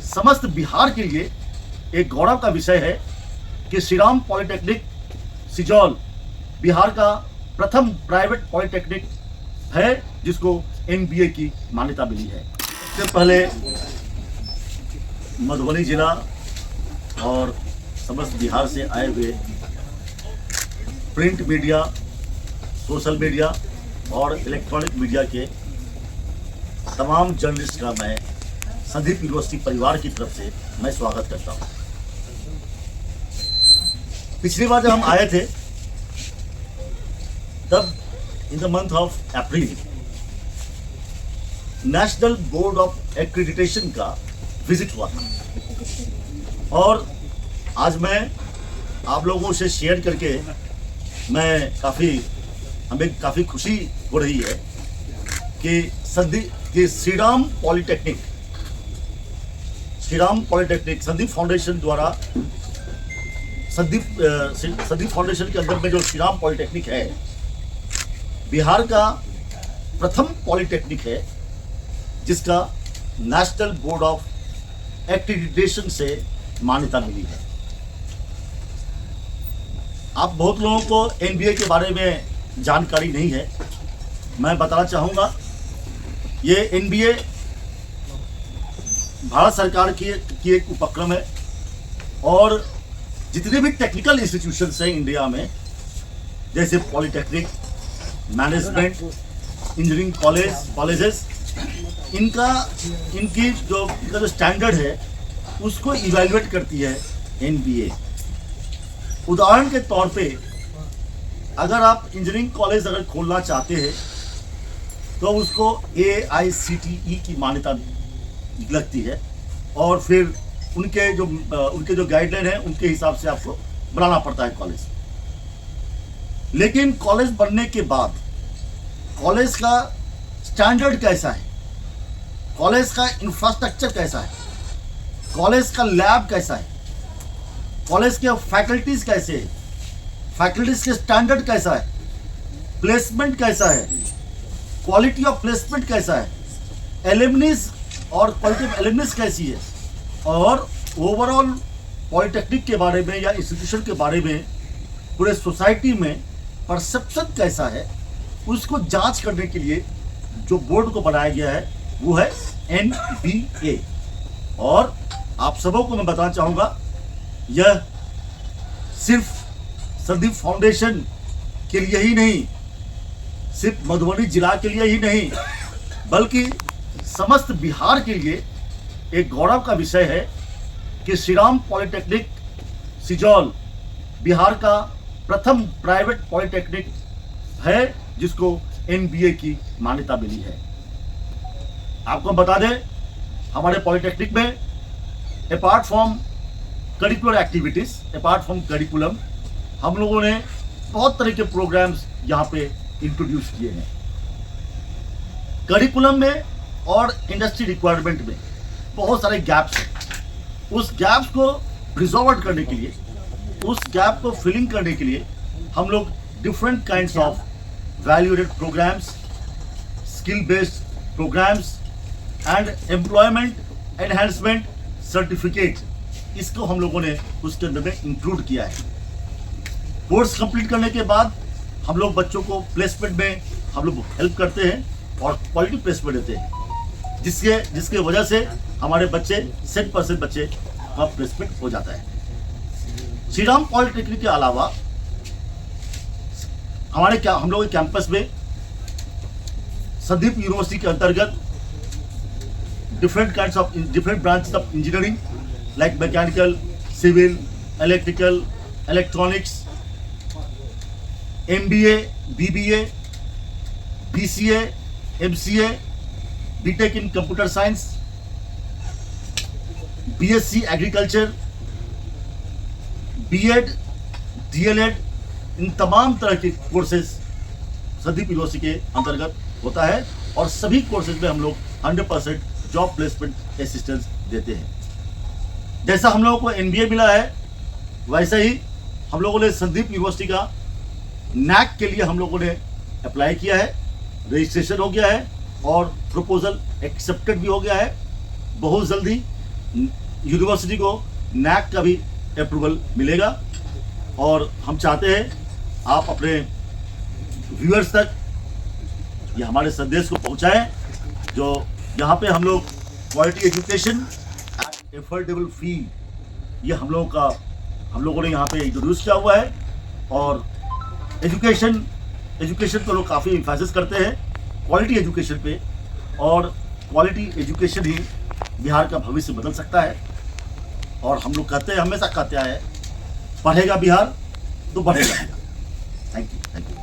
समस्त बिहार के लिए एक गौरव का विषय है कि श्री राम पॉलिटेक्निक सिजौल बिहार का प्रथम प्राइवेट पॉलिटेक्निक है जिसको NBA की मान्यता मिली है। इससे पहले मधुबनी जिला और समस्त बिहार से आए हुए प्रिंट मीडिया, सोशल मीडिया और इलेक्ट्रॉनिक मीडिया के तमाम जर्नलिस्ट का मैं संदीप यूनिवर्सिटी परिवार की तरफ से मैं स्वागत करता हूं। पिछली बार जब हम आए थे तब in the month of April national board of accreditation का विजिट हुआ था और आज मैं आप लोगों से शेयर करके हमें काफ़ी खुशी हो रही है कि श्री राम पॉलिटेक्निक संदीप फाउंडेशन द्वारा संदीप फाउंडेशन के अंदर में जो श्री राम पॉलिटेक्निक है बिहार का प्रथम पॉलिटेक्निक है जिसका नेशनल बोर्ड ऑफ एक्रेडिटेशन से मान्यता मिली है। आप बहुत लोगों को NBA के बारे में जानकारी नहीं है, मैं बताना चाहूँगा। ये NBA भारत सरकार की एक उपक्रम है और जितने भी टेक्निकल इंस्टीट्यूशंस हैं इंडिया में, जैसे पॉलिटेक्निक, मैनेजमेंट, इंजीनियरिंग कॉलेजेस, इनका जो स्टैंडर्ड है उसको इवैल्यूएट करती है NBA। उदाहरण के तौर पे अगर आप इंजीनियरिंग कॉलेज अगर खोलना चाहते हैं तो उसको AICTE की मान्यता लगती है और फिर उनके जो गाइडलाइन है उनके हिसाब से आपको बनाना पड़ता है कॉलेज। लेकिन कॉलेज बनने के बाद कॉलेज का स्टैंडर्ड कैसा है, कॉलेज का इंफ्रास्ट्रक्चर कैसा है, कॉलेज का लैब कैसा है, कॉलेज के फैकल्टीज कैसे है, फैकल्टीज के स्टैंडर्ड कैसा है, प्लेसमेंट कैसा है, क्वालिटी ऑफ प्लेसमेंट कैसा है, एलुमनीज और क्वालिटी ऑफ एलुमनीज कैसी है और ओवरऑल पॉलिटेक्निक के बारे में या इंस्टीट्यूशन के बारे में पूरे सोसाइटी में परसेप्शन कैसा है, उसको जांच करने के लिए जो बोर्ड को बनाया गया है वो है NBA। और आप सबों को मैं बताना चाहूँगा, यह सिर्फ संदीप फाउंडेशन के लिए ही नहीं, सिर्फ मधुबनी जिला के लिए ही नहीं, बल्कि समस्त बिहार के लिए एक गौरव का विषय है कि श्री राम पॉलिटेक्निक सिजौल बिहार का प्रथम प्राइवेट पॉलिटेक्निक है जिसको NBA की मान्यता मिली है। आपको बता दें, हमारे पॉलिटेक्निक में apart from curricular activities, apart from curriculum, हम लोगों ने बहुत तरह के प्रोग्राम्स यहाँ पे इंट्रोड्यूस किए हैं। करिकुलम में और इंडस्ट्री रिक्वायरमेंट में बहुत सारे गैप्स हैं। उस गैप्स को रिजॉल्व करने के लिए, उस गैप को फिलिंग करने के लिए हम लोग different kinds of value added programmes, skill based programmes and employment enhancement certificate, इसको हम लोगों ने उसके अंदर में इंक्लूड किया है। कोर्स कंप्लीट करने के बाद हम लोग बच्चों को प्लेसमेंट में हम लोग हेल्प करते हैं और क्वालिटी प्लेसमेंट देते हैं, जिसके वजह से हमारे बच्चे 100% बच्चे का प्लेसमेंट हो जाता है। श्री राम पॉलिटेक्निक के अलावा हम लोग के कैंपस में संदीप यूनिवर्सिटी के अंतर्गत different branches of engineering like mechanical, civil, electrical, electronics, MBA, BBA, BCA, MCA, BTech in computer science, BSc agriculture, B.Ed, DLEd, इन तमाम तरह के कोर्सेज संदीप यूनिवर्सिटी के अंतर्गत होता है और सभी कोर्सेज में हम लोग 100% जॉब प्लेसमेंट असिस्टेंस देते हैं। जैसा हम लोगों को NBA मिला है वैसे ही हम लोगों ने संदीप यूनिवर्सिटी का NAC के लिए हम लोगों ने अप्लाई किया है, रजिस्ट्रेशन हो गया है और प्रपोजल एक्सेप्टेड भी हो गया है। बहुत जल्दी यूनिवर्सिटी को नैक का भी अप्रूवल मिलेगा। और हम चाहते हैं आप अपने व्यूअर्स तक ये हमारे संदेश को पहुंचाएं, जो यहाँ पे हम लोग क्वालिटी एजुकेशन एट एफोर्डेबल फी, ये हम लोगों ने यहाँ पे इंट्रोड्यूस किया हुआ है। और एजुकेशन को लोग काफ़ी इम्फेसिस करते हैं क्वालिटी एजुकेशन पे, और क्वालिटी एजुकेशन ही बिहार का भविष्य बदल सकता है। और हम लोग कहते हैं, हमेशा कहते आए, पढ़ेगा बिहार तो बढ़ेगा। Thank you.